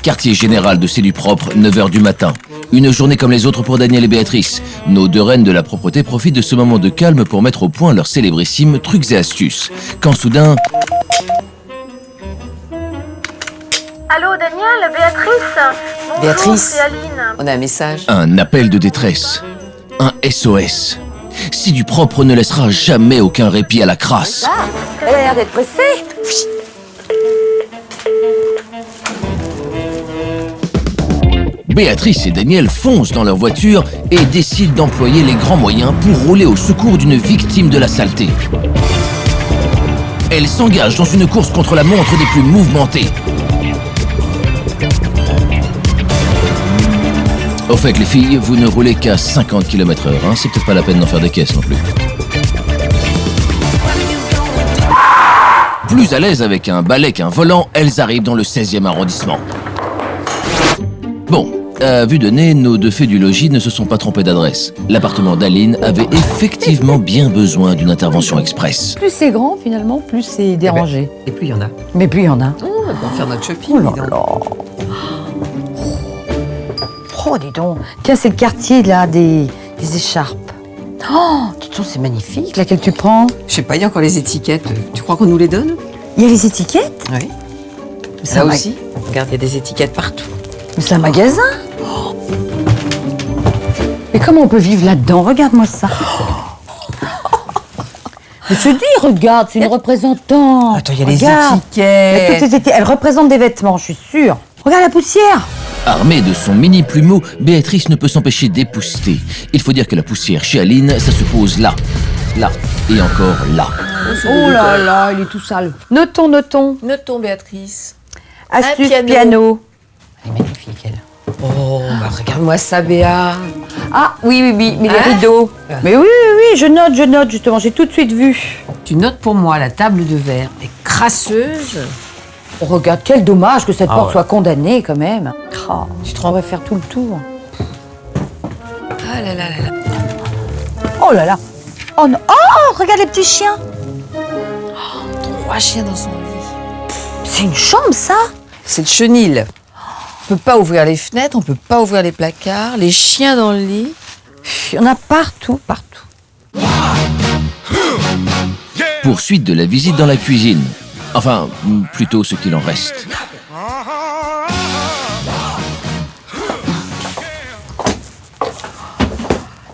Quartier général de C'est du propre, 9h du matin. Une journée comme les autres pour Daniel et Béatrice. Nos deux reines de la propreté profitent de ce moment de calme pour mettre au point leurs célébrissimes trucs et astuces. Quand soudain... Allô Daniel, Béatrice. Bonjour, Béatrice, c'est Aline. on a un message. Un appel de détresse. Un SOS. C'est du propre ne laissera jamais aucun répit à la crasse. Ah, elle a l'air d'être pressée. Béatrice et Daniel foncent dans leur voiture et décident d'employer les grands moyens pour rouler au secours d'une victime de la saleté. Elles s'engagent dans une course contre la montre des plus mouvementées. Au fait, les filles, vous ne roulez qu'à 50 km/h, hein, c'est peut-être pas la peine d'en faire des caisses non plus. Plus à l'aise avec un balai qu'un volant, elles arrivent dans le 16e arrondissement. Bon, à vue de nez, nos deux fées du logis ne se sont pas trompées d'adresse. L'appartement d'Aline avait effectivement bien besoin d'une intervention express. Plus c'est grand, finalement, plus c'est dérangé. Et plus il y en a. Mais plus il y en a. On va faire notre shopping. Oh là dis donc. là. Oh, dis donc. Tiens, c'est le quartier, là, des écharpes. Oh, dis donc, c'est magnifique, laquelle tu prends. Je sais pas, il y a encore les étiquettes. Tu crois qu'on nous les donne? Il y a les étiquettes. Oui. C'est Là un aussi. Regarde, il y a des étiquettes partout. Mais c'est un magasin. Mais comment on peut vivre là-dedans? Regarde-moi ça. Mais je te dis, regarde, c'est une représentante. Attends, il y a les Regarde. Mais étiquettes. toutes les étiquettes, elle représente des vêtements, je suis sûre. Regarde la poussière. Armée de son mini plumeau, Béatrice ne peut s'empêcher d'épousseter. Il faut dire que la poussière chez Aline, ça se pose là, là et encore là. Oh là là, il est tout sale. Notons. Notons, Béatrice. Astuce piano. piano. Elle est magnifique, elle. Oh, bah regarde-moi ça, Béa. Ah, oui, mais les Hein rideaux. Mais oui, je note, justement, j'ai tout de suite vu. Tu notes pour moi, la table de verre est crasseuse. Oh, regarde, quel dommage que cette porte soit condamnée, quand même. Oh, Tu te on rends... va faire tout le tour. Ah là là là là. Oh là là. Oh non. Oh, regarde les petits chiens. 3 chiens dans son lit. C'est une chambre, ça. C'est le chenil. On peut pas ouvrir les fenêtres, on peut pas ouvrir les placards, les chiens dans le lit. Il y en a partout. Poursuite de la visite dans la cuisine. Enfin, plutôt ce qu'il en reste.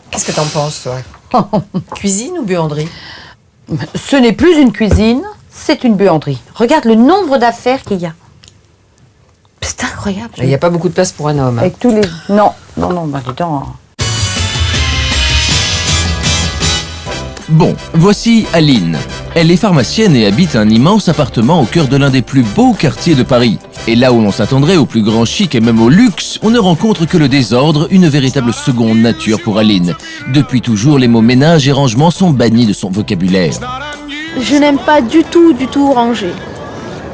Qu'est-ce que t'en penses, toi? Cuisine ou buanderie? Ce n'est plus une cuisine, c'est une buanderie. Regarde le nombre d'affaires qu'il y a. C'est incroyable. Il n'y a pas beaucoup de place pour un homme. Avec tous les... Non, bah dis donc. Bon, voici Aline. Elle est pharmacienne et habite un immense appartement au cœur de l'un des plus beaux quartiers de Paris. Et là où l'on s'attendrait au plus grand chic et même au luxe, on ne rencontre que le désordre, une véritable seconde nature pour Aline. Depuis toujours, les mots ménage et rangement sont bannis de son vocabulaire. Je n'aime pas du tout ranger.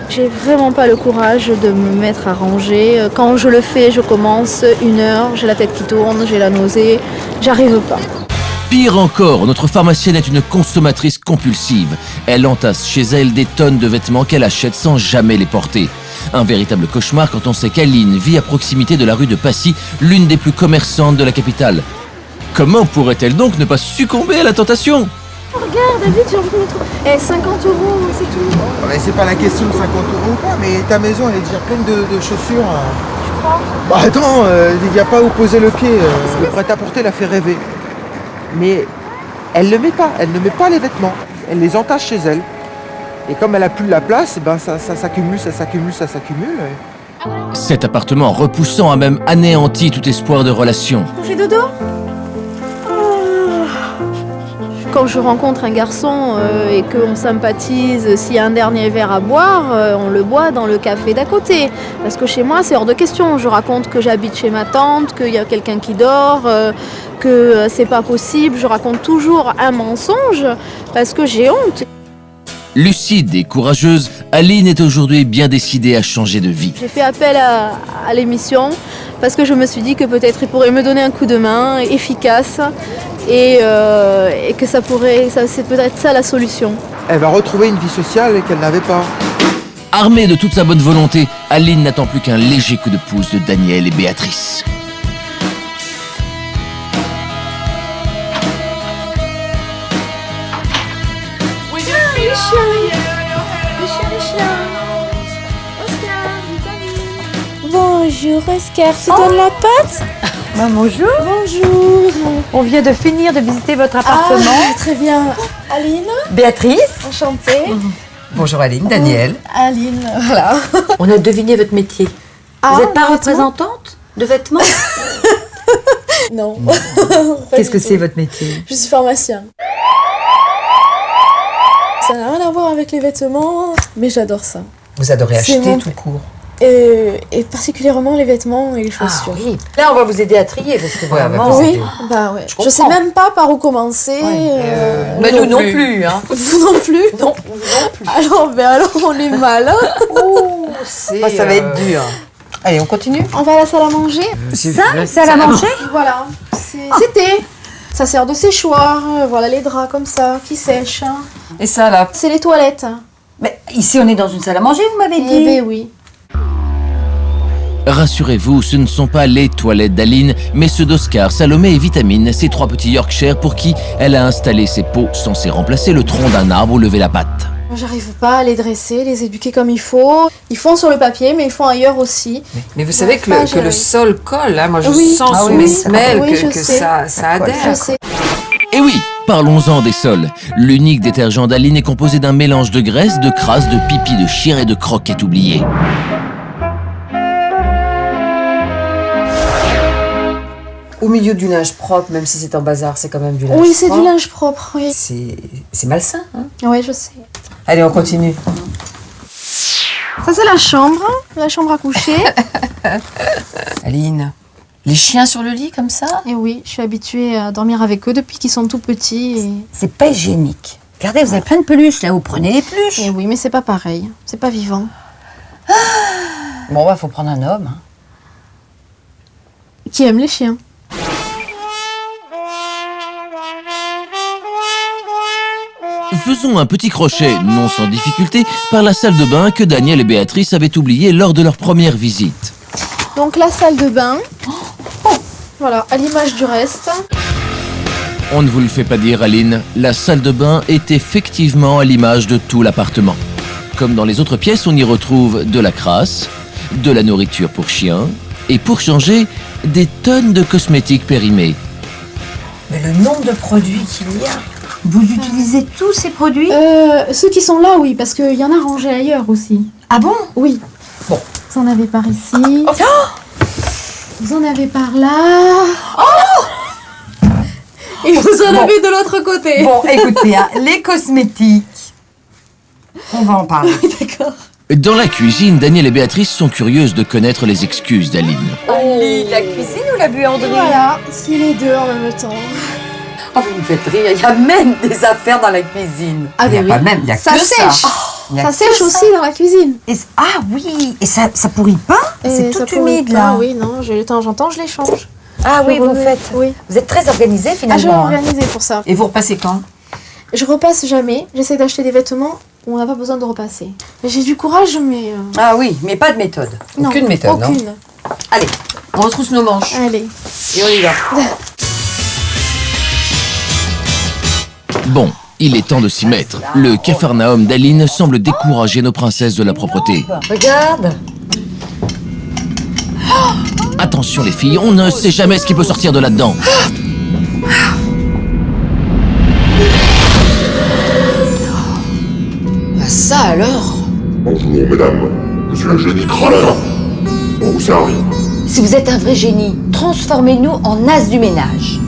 J'ai vraiment pas le courage de me mettre à ranger. Quand je le fais, je commence 1 heure, j'ai la tête qui tourne, j'ai la nausée, j'arrive pas. Pire encore, notre pharmacienne est une consommatrice compulsive. Elle entasse chez elle des tonnes de vêtements qu'elle achète sans jamais les porter. Un véritable cauchemar quand on sait qu'Aline vit à proximité de la rue de Passy, l'une des plus commerçantes de la capitale. Comment pourrait-elle donc ne pas succomber à la tentation ? Regarde, David, j'ai envie de mettre 50 €, c'est tout. Mais c'est pas la question de 50 € ou pas, mais ta maison elle est déjà pleine de chaussures. Tu crois? Bah attends, il n'y a pas où poser le pied. Le prêt-à-porter la fait rêver. Mais elle ne met pas les vêtements. Elle les entache chez elle. Et comme elle a plus la place, ben ça s'accumule. Cet appartement repoussant a même anéanti tout espoir de relation. On fait dodo? Quand je rencontre un garçon et qu'on sympathise, s'il y a un dernier verre à boire, on le boit dans le café d'à côté. Parce que chez moi, c'est hors de question. Je raconte que j'habite chez ma tante, qu'il y a quelqu'un qui dort, que c'est pas possible. Je raconte toujours un mensonge parce que j'ai honte. Lucide et courageuse, Aline est aujourd'hui bien décidée à changer de vie. J'ai fait appel à l'émission parce que je me suis dit que peut-être il pourrait me donner un coup de main efficace et que c'est peut-être ça la solution. Elle va retrouver une vie sociale qu'elle n'avait pas. Armée de toute sa bonne volonté, Aline n'attend plus qu'un léger coup de pouce de Daniel et Béatrice. Bonjour Oscar, tu donnes la pâte? Bah, bonjour. Bonjour. On vient de finir de visiter votre appartement. Très bien. Aline, Béatrice, enchantée. Bonjour Aline, Daniel. Aline, voilà. on a deviné votre métier. Vous n'êtes pas représentante de vêtements? Non. Qu'est-ce que c'est votre métier? Je suis pharmacien. Ça n'a rien à voir avec les vêtements, mais j'adore ça. Vous adorez C'est acheter mon- tout court. Et particulièrement les vêtements et les chaussures. oui. Là, on va vous aider à trier parce que Ouais, vraiment. vous Oui, aider. bah ouais. Je Je sais comprends. même pas par où commencer. Mais nous non plus, hein. Vous non plus. Non, vous non plus. Alors on est mal. Hein. Ah, ça va être dur. Allez, on continue. On va à la salle à manger. C'est à la manger? Voilà. C'était. Ça sert de séchoir. Voilà les draps comme ça qui sèchent. Hein. Et ça là? C'est les toilettes. Mais ici, on est dans une salle à manger, vous m'avez dit. Eh ben oui. Rassurez-vous, ce ne sont pas les toilettes d'Aline, mais ceux d'Oscar, Salomé et Vitamine, ces 3 petits Yorkshire pour qui elle a installé ses pots censés remplacer le tronc d'un arbre ou lever la patte. J'arrive pas à les dresser, les éduquer comme il faut. Ils font sur le papier, mais ils font ailleurs aussi. Mais vous savez que Pas le gérer. sol colle, hein. Moi je Oui. sens Ah sous oui, mes oui. semelles Oui, je que sais. ça adhère. Je sais. Et oui, parlons-en des sols. L'unique détergent d'Aline est composé d'un mélange de graisse, de crasse, de pipi de chien et de croquettes oubliées. Au milieu du linge propre, même si c'est en bazar, c'est quand même du linge Oui, c'est propre. du linge propre. Oui. C'est malsain, hein. Oui, je sais. Allez, on continue. Ça, c'est la chambre à coucher. Aline, les chiens sur le lit comme ça? Et oui, je suis habituée à dormir avec eux depuis qu'ils sont tout petits. C'est pas hygiénique. Regardez, vous avez plein de peluches là, vous prenez les peluches. Et oui, mais c'est pas pareil. C'est pas vivant. Bon, bah, faut prendre un homme. Hein. Qui aime les chiens. Faisons un petit crochet, non sans difficulté, par la salle de bain que Daniel et Béatrice avaient oubliée lors de leur première visite. Donc la salle de bain. Voilà, à l'image du reste. On ne vous le fait pas dire, Aline, la salle de bain est effectivement à l'image de tout l'appartement. Comme dans les autres pièces, on y retrouve de la crasse, de la nourriture pour chiens, et pour changer, des tonnes de cosmétiques périmés. Mais le nombre de produits qu'il y a. Vous utilisez tous ces produits? Ceux qui sont là, oui, parce qu'il y en a rangé ailleurs aussi. Ah bon? Oui. Bon. Vous en avez par ici. Vous en avez par là. Et vous en Bon. avez de l'autre côté. Bon, écoutez, hein, les cosmétiques, on va en parler. D'accord. Dans la cuisine, Daniel et Béatrice sont curieuses de connaître les excuses d'Aline. La cuisine ou la buanderie? Voilà, si les deux en même temps. Oh, vous me faites rire, il y a même des affaires dans la cuisine. Ah, il y a mais pas oui. même, il y a Ça que sèche. ça. Il y a Ça que sèche ça. aussi dans la cuisine. Ah oui, et ça pourrit pas? C'est Et ça tout pourrit humide pas, là. Oui, non, j'ai le temps, j'entends, je les change. Ah oui, Je vous remets- faites. Oui. Vous êtes très organisé Ah, je vais finalement. hein. m'organiser pour ça. Et vous repassez quand? Je repasse jamais. J'essaie d'acheter des vêtements où on n'a pas besoin de repasser. J'ai du courage, mais... Ah oui, mais pas de méthode. non, Aucune méthode, non? aucune. Allez, on retrousse nos manches Allez. et on y va. Bon, il est temps de s'y mettre. Le capharnaüm d'Aline semble décourager nos princesses de la propreté. Regarde. Attention les filles, on ne sait jamais ce qui peut sortir de là-dedans. Bah ça alors. Bonjour, mesdames. Je suis un génie crâneur. Pour vous servir. Si vous êtes un vrai génie, transformez-nous en as du ménage.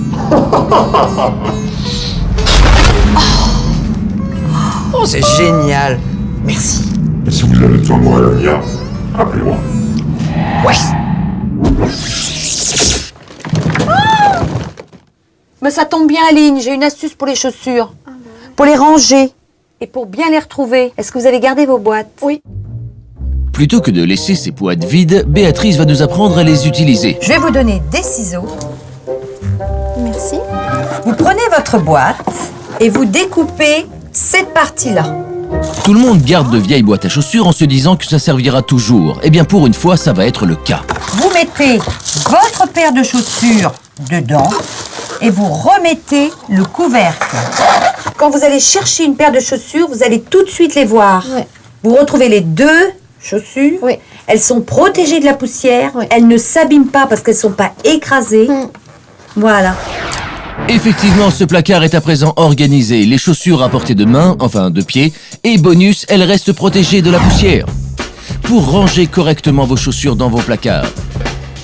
Oh, c'est génial. Merci. Et si vous avez besoin de moi à l'avenir, appelez-moi. Ouais. Mais ça tombe bien, Aline, j'ai une astuce pour les chaussures. Pour les ranger et pour bien les retrouver. Est-ce que vous avez gardé vos boîtes? Oui. Plutôt que de laisser ces boîtes vides, Béatrice va nous apprendre à les utiliser. Je vais vous donner des ciseaux. Merci. Vous prenez votre boîte et vous découpez cette partie-là. Tout le monde garde de vieilles boîtes à chaussures en se disant que ça servira toujours. Eh bien pour une fois, ça va être le cas. Vous mettez votre paire de chaussures dedans et vous remettez le couvercle. Quand vous allez chercher une paire de chaussures, vous allez tout de suite les voir. Ouais. Vous retrouvez les deux chaussures. Oui. Elles sont protégées de la poussière. Oui. Elles ne s'abîment pas parce qu'elles ne sont pas écrasées. Voilà. Effectivement, ce placard est à présent organisé. Les chaussures à portée de main, enfin de pied, et bonus, elles restent protégées de la poussière. Pour ranger correctement vos chaussures dans vos placards,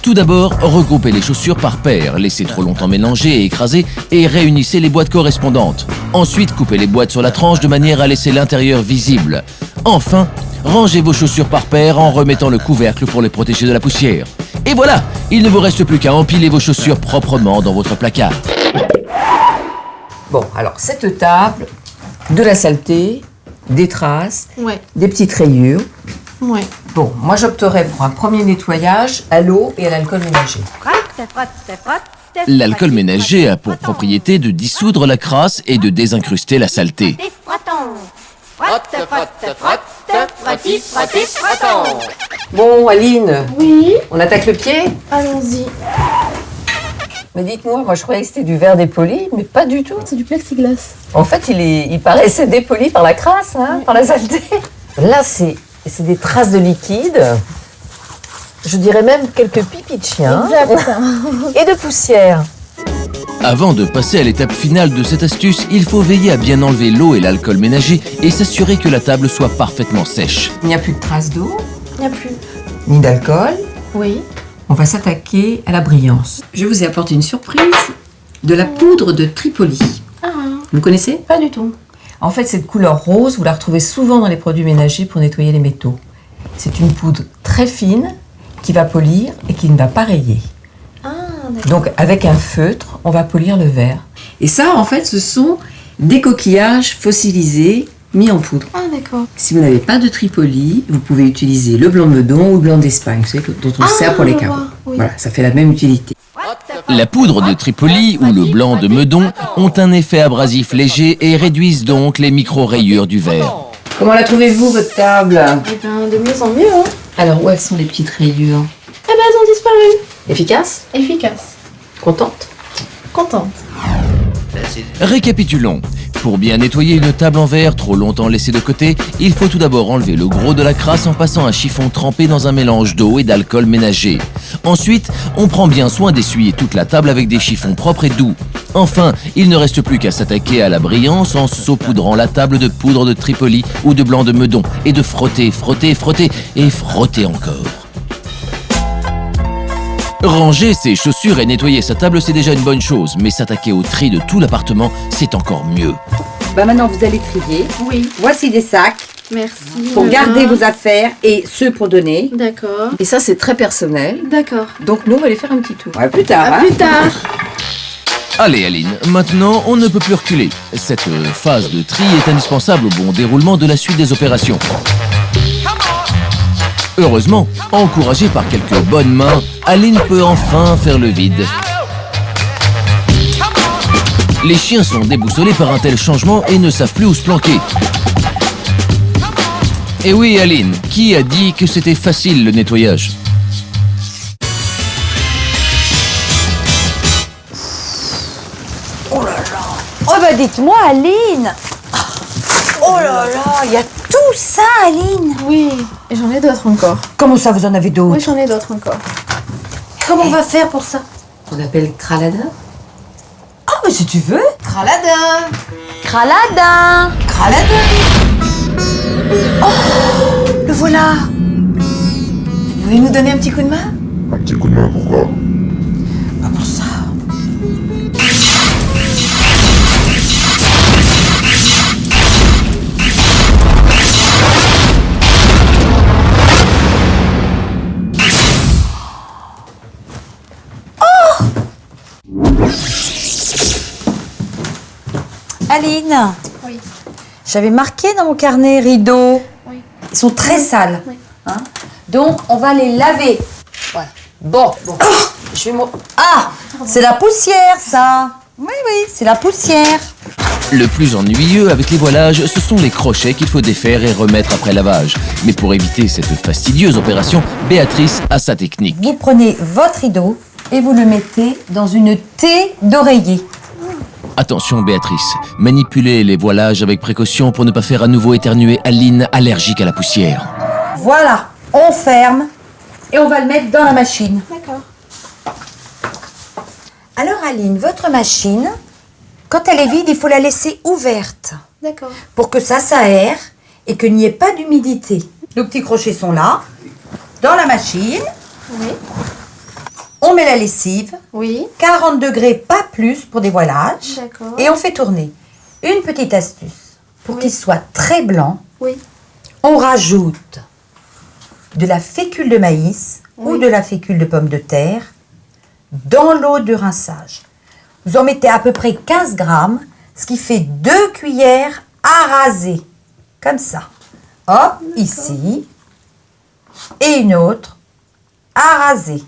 tout d'abord, regroupez les chaussures par paire, laissez trop longtemps mélanger et écraser et réunissez les boîtes correspondantes. Ensuite, coupez les boîtes sur la tranche de manière à laisser l'intérieur visible. Enfin, rangez vos chaussures par paire en remettant le couvercle pour les protéger de la poussière. Et voilà, il ne vous reste plus qu'à empiler vos chaussures proprement dans votre placard. Bon, alors cette table, de la saleté, des traces, Ouais, des petites rayures. ouais. Bon, moi j'opterais pour un premier nettoyage à l'eau et à l'alcool ménager. L'alcool ménager a pour propriété de dissoudre la crasse et de désincruster la saleté. Bon, Aline, Oui, on attaque le pied? allons-y. Mais dites-moi, moi je croyais que c'était du verre dépoli, mais pas du tout. C'est du plexiglas. En fait, il paraissait dépoli par la crasse, hein, par la saleté. Là, c'est des traces de liquide. Je dirais même quelques pipis de chien. Exact. Et de poussière. Avant de passer à l'étape finale de cette astuce, il faut veiller à bien enlever l'eau et l'alcool ménager et s'assurer que la table soit parfaitement sèche. Il n'y a plus de traces d'eau, Il n'y a plus. ni d'alcool. Oui. On va s'attaquer à la brillance. Je vous ai apporté une surprise, de la poudre de Tripoli. Ah, Vous connaissez? pas du tout. En fait, cette couleur rose, vous la retrouvez souvent dans les produits ménagers pour nettoyer les métaux. C'est une poudre très fine qui va polir et qui ne va pas rayer. Ah, d'accord. Donc, avec un feutre, on va polir le verre. Et ça, en fait, ce sont des coquillages fossilisés mis en poudre. Ah, d'accord. Si vous n'avez pas de Tripoli, vous pouvez utiliser le blanc de Meudon ou le blanc d'Espagne, vous savez, dont on sert pour les je carreaux. vois, oui. Voilà, ça fait la même utilité. La poudre de Tripoli ou le blanc de Meudon ont un effet abrasif léger et réduisent donc les micro-rayures du verre. Comment la trouvez-vous, votre table? Eh bien, de mieux en mieux, hein. Alors, où elles sont les petites rayures? Eh ben, elles ont disparu. Efficace? Efficace. Contente? Contente. Récapitulons. Pour bien nettoyer une table en verre trop longtemps laissée de côté, il faut tout d'abord enlever le gros de la crasse en passant un chiffon trempé dans un mélange d'eau et d'alcool ménager. Ensuite, on prend bien soin d'essuyer toute la table avec des chiffons propres et doux. Enfin, il ne reste plus qu'à s'attaquer à la brillance en saupoudrant la table de poudre de Tripoli ou de blanc de Meudon et de frotter, frotter, frotter et frotter encore. Ranger ses chaussures et nettoyer sa table, c'est déjà une bonne chose, mais s'attaquer au tri de tout l'appartement, c'est encore mieux. Bah maintenant, vous allez trier. Oui. Voici des sacs Merci. pour Voilà. garder vos affaires et ceux pour donner. D'accord. Et ça, c'est très personnel. D'accord. Donc, nous, on va aller faire un petit tour. Ouais, plus tard. À hein. plus tard. Allez Aline, maintenant on ne peut plus reculer. Cette phase de tri est indispensable au bon déroulement de la suite des opérations. Heureusement, encouragée par quelques bonnes mains, Aline peut enfin faire le vide. Les chiens sont déboussolés par un tel changement et ne savent plus où se planquer. Et oui Aline, qui a dit que c'était facile le nettoyage ? Oh bah dites-moi, Aline. Oh là là, il y a tout ça, Aline. Oui. Et j'en ai d'autres encore. Comment ça, vous en avez d'autres? Oui, j'en ai d'autres encore. Comment on va faire pour ça? On appelle Kralada. Ah, mais si tu veux. Kralada! Kraladin. Kralada! Oh, le voilà. Vous voulez nous donner un petit coup de main? Un petit coup de main, pourquoi? Pas pour ça. Aline, Oui. j'avais marqué dans mon carnet rideaux. Oui. Ils sont très sales. Oui. Hein, donc, on va les laver. Voilà. Bon. Je vais Ah, c'est la poussière, ça. Oui, oui, c'est la poussière. Le plus ennuyeux avec les voilages, ce sont les crochets qu'il faut défaire et remettre après lavage. Mais pour éviter cette fastidieuse opération, Béatrice a sa technique. Vous prenez votre rideau et vous le mettez dans une thé d'oreiller. Attention Béatrice, manipulez les voilages avec précaution pour ne pas faire à nouveau éternuer Aline, allergique à la poussière. Voilà, on ferme et on va le mettre dans la machine. D'accord. Alors Aline, votre machine, quand elle est vide, il faut la laisser ouverte D'accord. pour que ça s'aère et qu'il n'y ait pas d'humidité. Nos petits crochets sont là, dans la machine. Oui. On met la lessive, Oui. 40 degrés, pas plus pour des voilages. D'accord. Et on fait tourner. Une petite astuce, pour Oui. qu'il soit très blanc, Oui. on rajoute de la fécule de maïs ou Oui. de la fécule de pomme de terre dans l'eau de rinçage. Vous en mettez à peu près 15 grammes, ce qui fait 2 cuillères à raser. Comme ça. Hop, ici. Et une autre à raser.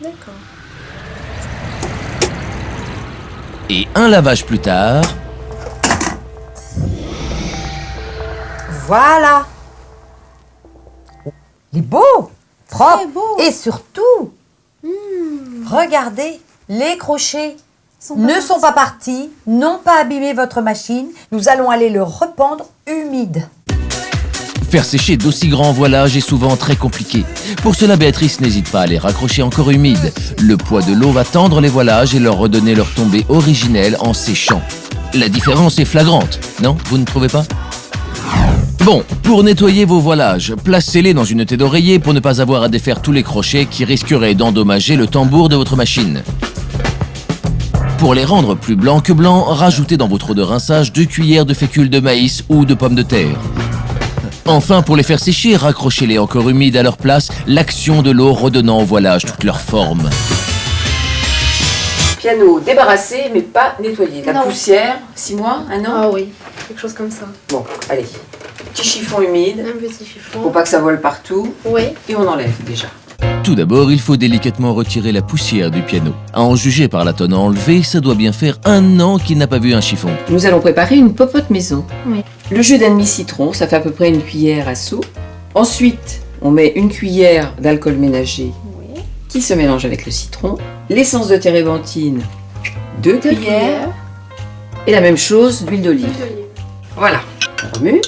D'accord. Et un lavage plus tard, Voilà. Il est beau, propre. Très beau. Et surtout, regardez, les crochets ne sont pas partis, n'ont pas abîmé votre machine. Nous allons aller le rependre humide. faire sécher d'aussi grands voilages est souvent très compliqué. Pour cela, Béatrice n'hésite pas à les raccrocher encore humides. Le poids de l'eau va tendre les voilages et leur redonner leur tombée originelle en séchant. La différence est flagrante, non? Vous ne trouvez pas? Bon, pour nettoyer vos voilages, placez-les dans une thé d'oreiller pour ne pas avoir à défaire tous les crochets qui risqueraient d'endommager le tambour de votre machine. Pour les rendre plus blancs que blancs, rajoutez dans votre eau de rinçage 2 cuillères de fécule de maïs ou de pommes de terre. Enfin, pour les faire sécher, raccrochez-les encore humides à leur place, l'action de l'eau redonnant au voilage toute leur forme. Piano débarrassé, mais pas nettoyé. La Non. poussière, 6 mois, 1 an. Ah oui, quelque chose comme ça. Bon, allez. Petit chiffon humide, Un petit chiffon. pour pas que ça vole partout. Oui. Et on enlève déjà. Tout d'abord, il faut délicatement retirer la poussière du piano. À en juger par la tonne enlevée, ça doit bien faire 1 an qu'il n'a pas vu un chiffon. Nous allons préparer une popote maison. Oui. Le jus d'un demi-citron, ça fait à peu près 1 cuillère à soupe. Ensuite, on met 1 cuillère d'alcool ménager Oui. qui se mélange avec le citron. L'essence de térébenthine, 2 cuillères. Et la même chose d'huile d'olive. Voilà. On remue.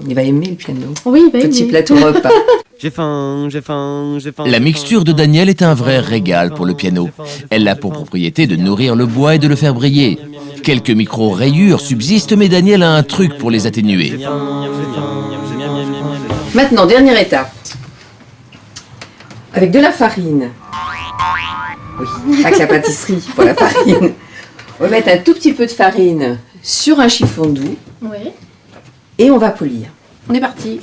Il va aimer le piano. Oui, bah Petit oui. plateau repas. J'ai faim, j'ai faim, j'ai faim. La mixture de Daniel est un vrai régal pour le piano. Elle a pour propriété de nourrir le bois et de le faire briller. Quelques micro-rayures subsistent, mais Daniel a un truc pour les atténuer. Maintenant, dernière étape. Avec de la farine. Oui, pas que la pâtisserie, pour la farine. On va mettre un tout petit peu de farine sur un chiffon doux Oui. et on va polir. On est parti.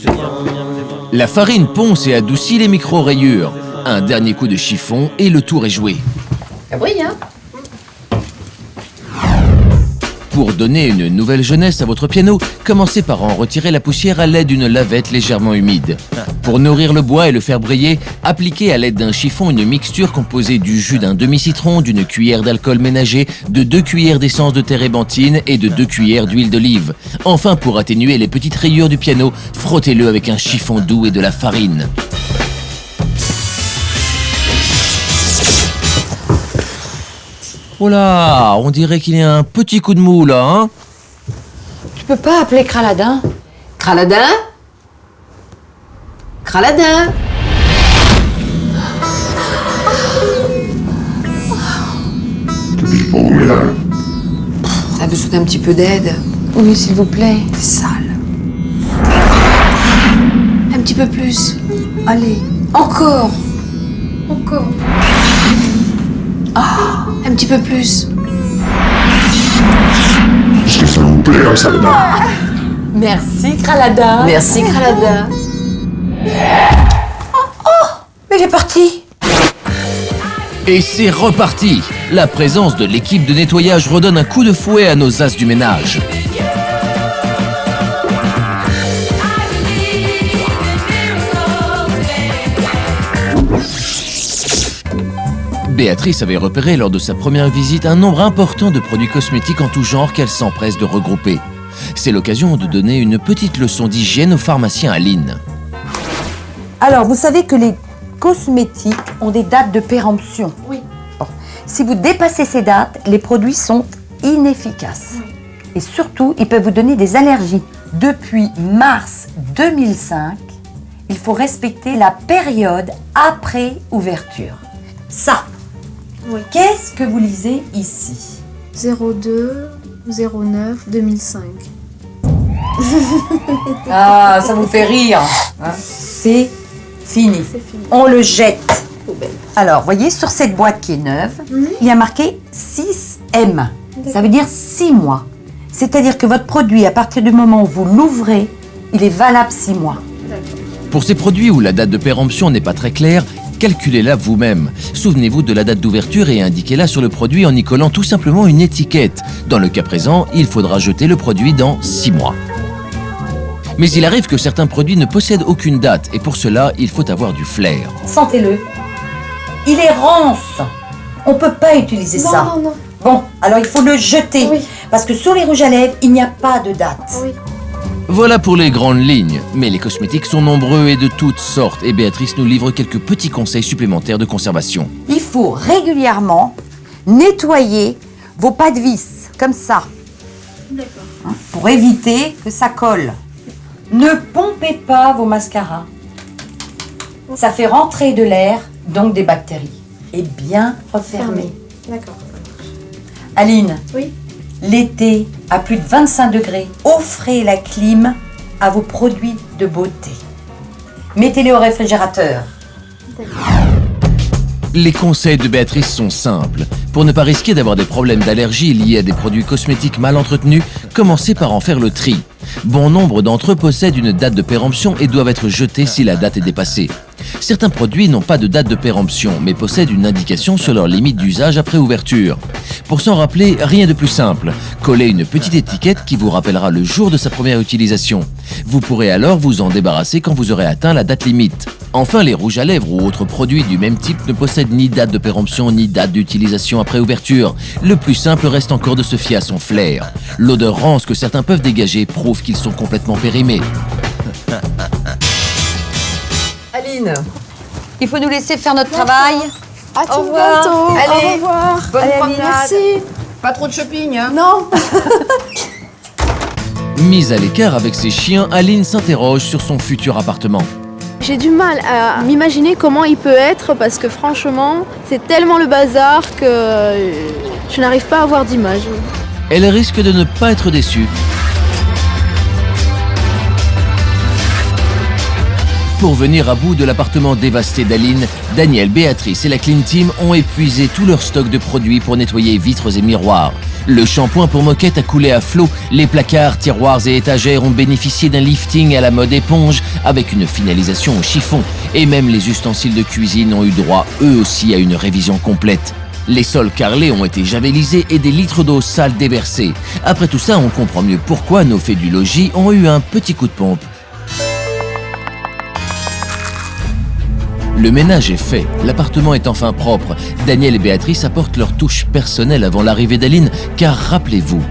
La farine ponce et adoucit les micro-rayures. Un dernier coup de chiffon et le tour est joué. Ça brille, hein? Pour donner une nouvelle jeunesse à votre piano, commencez par en retirer la poussière à l'aide d'une lavette légèrement humide. Pour nourrir le bois et le faire briller, appliquez à l'aide d'un chiffon une mixture composée du jus d'un demi-citron, d'une cuillère d'alcool ménager, de 2 cuillères d'essence de térébenthine et de 2 cuillères d'huile d'olive. Enfin, pour atténuer les petites rayures du piano, frottez-le avec un chiffon doux et de la farine. Oh là, on dirait qu'il y a un petit coup de mou là, hein? Tu peux pas appeler Kraladin? Kraladin? Kraladin? Oh, mesdames. Ça a besoin d'un petit peu d'aide. Oui, s'il vous plaît. C'est sale. Un petit peu plus. Allez, Encore. Encore. Ah, un petit peu plus. Est-ce que ça vous plaît comme ça, mesdames? Merci, Kraladin. Merci, Kraladin. mais il est parti. Et c'est reparti! La présence de l'équipe de nettoyage redonne un coup de fouet à nos as du ménage. Béatrice avait repéré lors de sa première visite un nombre important de produits cosmétiques en tout genre qu'elle s'empresse de regrouper. C'est l'occasion de donner une petite leçon d'hygiène au pharmacien Aline. Alors, vous savez que les cosmétiques ont des dates de péremption. Oui. Bon. Si vous dépassez ces dates, les produits sont inefficaces. Oui. Et surtout, ils peuvent vous donner des allergies. Depuis mars 2005, il faut respecter la période après ouverture. Ça, Oui. qu'est-ce que vous lisez ici? 02 09 2005. Ah, ça vous fait rire. Hein? C'est fini. C'est fini. On le jette. Poubelle. Alors, voyez, sur cette boîte qui est neuve, il y a marqué 6M. Ça veut dire 6 mois. C'est-à-dire que votre produit, à partir du moment où vous l'ouvrez, il est valable 6 mois. Pour ces produits où la date de péremption n'est pas très claire, calculez-la vous-même. Souvenez-vous de la date d'ouverture et indiquez-la sur le produit en y collant tout simplement une étiquette. Dans le cas présent, il faudra jeter le produit dans 6 mois. Mais il arrive que certains produits ne possèdent aucune date et pour cela, il faut avoir du flair. Sentez-le. Il est rance. On ne peut pas utiliser ça. Non, non. Bon, alors il faut le jeter. Oui. Parce que sur les rouges à lèvres, il n'y a pas de date. Oui. Voilà pour les grandes lignes, mais les cosmétiques sont nombreux et de toutes sortes et Béatrice nous livre quelques petits conseils supplémentaires de conservation. Il faut régulièrement nettoyer vos pas de vis, comme ça. D'accord. Hein, pour éviter que ça colle. Ne pompez pas vos mascaras. Ça fait rentrer de l'air, donc des bactéries. Et bien refermer. D'accord. Aline, Oui. l'été, à plus de 25 degrés, offrez la clim à vos produits de beauté. Mettez-les au réfrigérateur. Les conseils de Béatrice sont simples. Pour ne pas risquer d'avoir des problèmes d'allergie liés à des produits cosmétiques mal entretenus, commencez par en faire le tri. Bon nombre d'entre eux possèdent une date de péremption et doivent être jetés si la date est dépassée. Certains produits n'ont pas de date de péremption, mais possèdent une indication sur leur limite d'usage après ouverture. Pour s'en rappeler, rien de plus simple. Collez une petite étiquette qui vous rappellera le jour de sa première utilisation. Vous pourrez alors vous en débarrasser quand vous aurez atteint la date limite. Enfin, les rouges à lèvres ou autres produits du même type ne possèdent ni date de péremption ni date d'utilisation après ouverture. Le plus simple reste encore de se fier à son flair. L'odeur rance que certains peuvent dégager prouve qu'ils sont complètement périmés. Aline, Il faut nous laisser faire notre travail. À tout revoir. bientôt. Allez. Au revoir. bonne Allez, promenade. Merci. Pas trop de shopping, hein. Non. Mise à l'écart avec ses chiens, Aline s'interroge sur son futur appartement. J'ai du mal à m'imaginer comment il peut être parce que franchement, c'est tellement le bazar que je n'arrive pas à avoir d'image. Elle risque de ne pas être déçue. Pour venir à bout de l'appartement dévasté d'Aline, Daniel, Béatrice et la Clean Team ont épuisé tout leur stock de produits pour nettoyer vitres et miroirs. Le shampoing pour moquette a coulé à flot, les placards, tiroirs et étagères ont bénéficié d'un lifting à la mode éponge avec une finalisation au chiffon. Et même les ustensiles de cuisine ont eu droit eux aussi à une révision complète. Les sols carrelés ont été javelisés et des litres d'eau sale déversés. Après tout ça, on comprend mieux pourquoi nos fées du logis ont eu un petit coup de pompe. Le ménage est fait, l'appartement est enfin propre. Daniel et Béatrice apportent leur touche personnelle avant l'arrivée d'Aline, car rappelez-vous,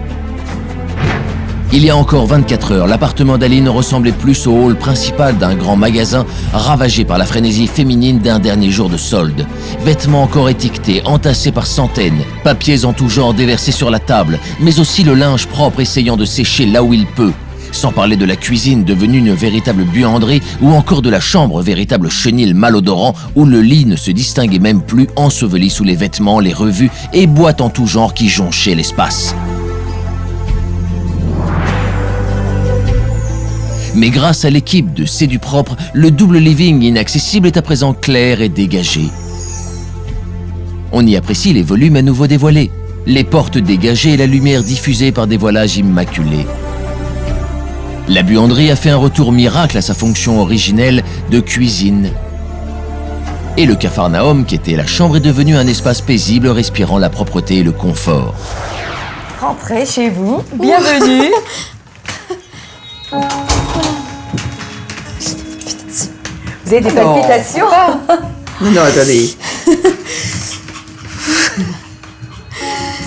il y a encore 24 heures, l'appartement d'Aline ressemblait plus au hall principal d'un grand magasin ravagé par la frénésie féminine d'un dernier jour de solde. Vêtements encore étiquetés, entassés par centaines, papiers en tout genre déversés sur la table, mais aussi le linge propre essayant de sécher là où il peut. Sans parler de la cuisine devenue une véritable buanderie ou encore de la chambre, véritable chenil malodorant où le lit ne se distinguait même plus, enseveli sous les vêtements, les revues et boîtes en tout genre qui jonchaient l'espace. Mais grâce à l'équipe de C'est du propre, le double living inaccessible est à présent clair et dégagé. On y apprécie les volumes à nouveau dévoilés, les portes dégagées et la lumière diffusée par des voilages immaculés. La buanderie a fait un retour miracle à sa fonction originelle de cuisine. Et le Capharnaüm, qui était la chambre, est devenu un espace paisible respirant la propreté et le confort. Rentrez chez vous. Bienvenue. Vous avez des palpitations? Non, attendez.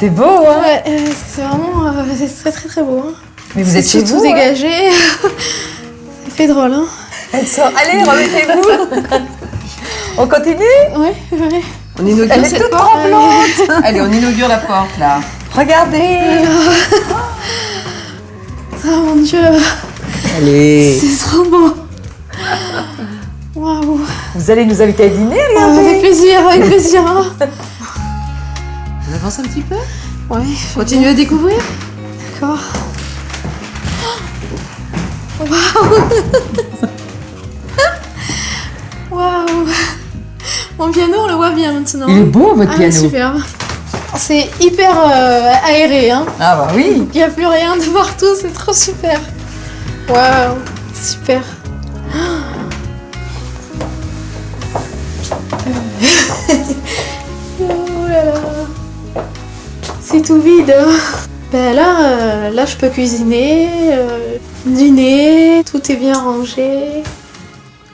C'est beau, hein? Ouais, c'est vraiment c'est très très très beau. Hein. Mais vous êtes chez tout vous, dégagé. Ça fait drôle, hein. Elle sort. Allez, remettez-vous. On continue? Ouais, ouais. On inaugure Elle est cette toute porte. tremblante. Allez, on inaugure la porte, là. Regardez. Oh mon Dieu, Allez. c'est trop beau. Waouh. Vous allez nous inviter à dîner, regardez. Avec plaisir, avec plaisir. Hein. On avance un petit peu. Ouais, Continue à découvrir. d'accord. Waouh. Waouh. Mon piano, on le voit bien maintenant. Il est beau, votre Ah, piano. super. C'est hyper aéré, hein. Ah bah oui. Il n'y a plus rien de partout, c'est trop super. Waouh, super. Oh là là. C'est tout vide. Ben là, je peux cuisiner, dîner, tout est bien rangé.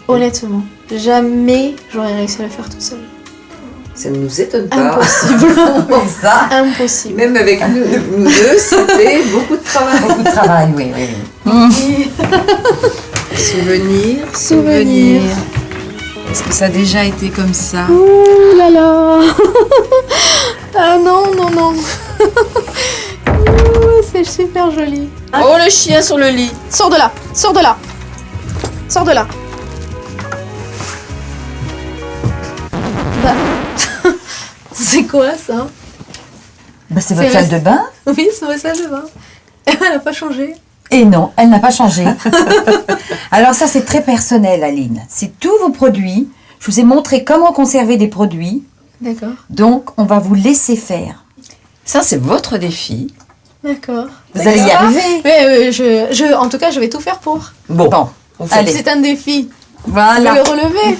Honnêtement, jamais j'aurais réussi à le faire toute seule. Ça ne nous étonne pas. Impossible. C'est ça. Impossible. Même avec nous deux, c'était beaucoup de travail. Beaucoup de travail, oui, oui, oui. Souvenirs, Souvenirs. Est-ce que ça a déjà été comme ça? Ouh là là. Ah non, non, non. Ouh, c'est super joli. Oh, le chien sur le lit. Sors de là, sors de là. Sors de là. Bah. C'est quoi ça? Bah, c'est votre C'est salle resté- de bain? Oui, c'est ma salle de bain. Elle n'a pas changé. Et non, elle n'a pas changé. Alors ça, c'est très personnel, Aline. C'est tous vos produits. Je vous ai montré comment conserver des produits. D'accord. Donc, on va vous laisser faire. Ça, c'est votre défi. D'accord. Vous allez y arriver. Mais en tout cas, je vais tout faire pour. Bon, allez. C'est un défi. Je vais Voilà. le relever.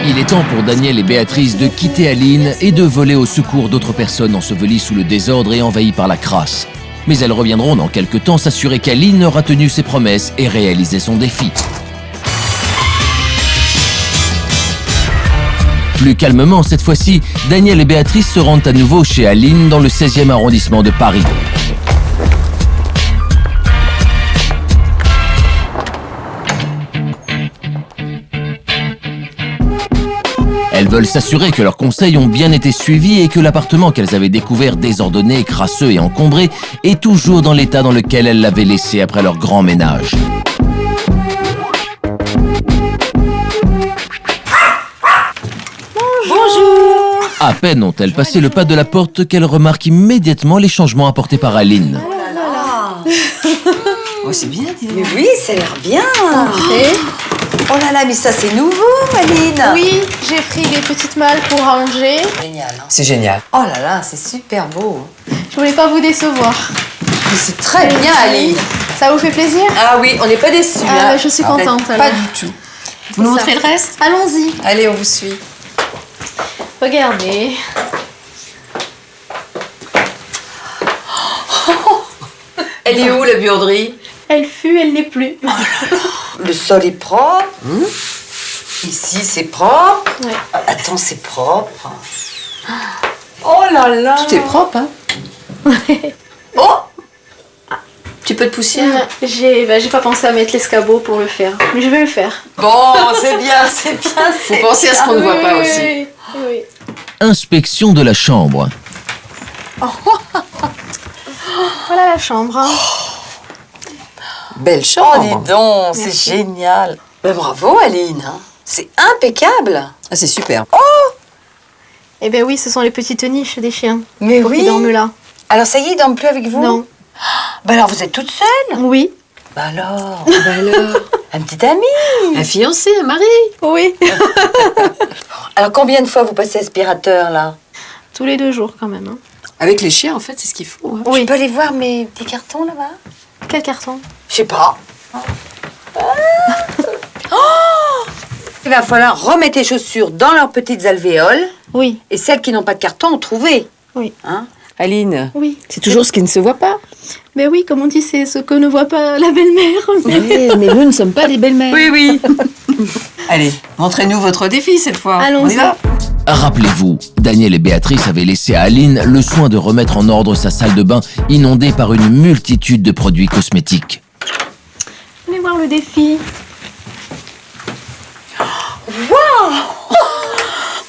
Il est temps pour Daniel et Béatrice de quitter Aline et de voler au secours d'autres personnes ensevelies sous le désordre et envahies par la crasse. Mais elles reviendront dans quelques temps s'assurer qu'Aline aura tenu ses promesses et réalisé son défi. Plus calmement cette fois-ci, Daniel et Béatrice se rendent à nouveau chez Aline dans le 16e arrondissement de Paris. Elles veulent s'assurer que leurs conseils ont bien été suivis et que l'appartement qu'elles avaient découvert désordonné, crasseux et encombré est toujours dans l'état dans lequel elles l'avaient laissé après leur grand ménage. Bonjour. À peine ont-elles passé le pas de la porte qu'elles remarquent immédiatement les changements apportés par Aline. Oh, c'est bien. Mais oui, ça a l'air bien. Et Oh là là, mais ça, c'est nouveau, Aline. oui, j'ai pris des petites malles pour ranger. Génial. Hein. C'est génial. Oh là là, c'est super beau. Je voulais pas vous décevoir. Mais c'est très bien, Aline. Ça vous fait plaisir? Ah oui, on n'est pas déçus. Ah, bah, je suis contente. Pas alors. du tout. Vous nous ça. montrez le reste? Allons-y. Allez, on vous suit. Regardez. Elle est où, la buanderie? Elle fut, elle n'est plus. Le sol est propre. Ici, c'est propre. Ouais. Attends, c'est propre. Oh là là. Tout est propre, hein? Oh! Petit peu de poussière. J'ai pas pensé à mettre l'escabeau pour le faire. Mais je vais le faire. Bon, c'est bien, c'est bien. Faut penser à ce qu'on ne voit pas Oui, aussi. oui, oui. Inspection de la chambre. Voilà la chambre. Hein. Belle Oh, chambre. dis donc, c'est Merci. génial. Ben, bravo, Aline. Hein. C'est impeccable. Ah, c'est super. Eh ben oui, ce sont les petites niches des chiens. Mais Qui oui. dorment là. Alors, ça y est, ils dorment plus avec vous? Non. Ben alors, vous êtes toute seule? Oui. Ben alors, Bah alors, un petit ami. un fiancé, un mari. Oui. Alors, combien de fois vous passez aspirateur, là? Tous les 2 jours quand même. Hein. Avec les chiens, en fait, c'est ce qu'il faut. Hein. Oui. Je peux aller voir mes petits cartons, là-bas? Quel carton? Je sais pas. Il va falloir remettre les chaussures dans leurs petites alvéoles. Oui. Et celles qui n'ont pas de carton, ont trouvé. Oui. Hein? Aline, Oui. c'est toujours ce qui ne se voit pas. Mais oui, comme on dit, c'est ce que ne voit pas la belle-mère. Oui, mais nous ne sommes pas des belles-mères. Oui. Allez, montrez-nous votre défi cette fois. Allons-y. On y va? Rappelez-vous, Daniel et Béatrice avaient laissé à Aline le soin de remettre en ordre sa salle de bain inondée par une multitude de produits cosmétiques. Venez voir le défi.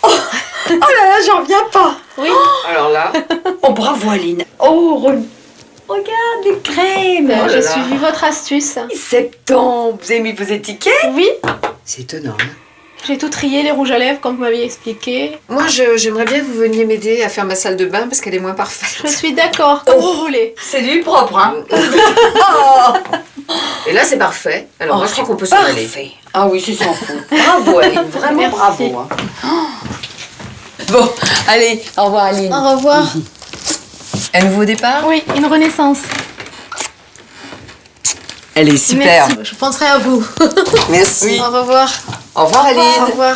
Oh là là, j'en reviens pas. Oui. Alors là, Oh, bravo Aline. Oh, regarde les crèmes. Oh là J'ai là. suivi votre astuce. Septembre, vous avez mis vos étiquettes? Oui, c'est étonnant. Hein. j'ai tout trié, les rouges à lèvres, comme vous m'aviez expliqué. Moi, j'aimerais bien que vous veniez m'aider à faire ma salle de bain parce qu'elle est moins parfaite. Je suis d'accord, comme vous voulez. C'est du propre, hein? Et là, c'est parfait. Alors, moi, je crois qu'on peut s'en aller. Parfait. Ah oui, c'est sans faute. Bravo Aline, vraiment Merci. bravo. Hein. Bon, allez, au revoir Aline. Au revoir. Un nouveau départ? Oui, une renaissance. Elle est super. Merci, je penserai à vous. Merci. Au revoir. Au revoir, Aline. Au revoir.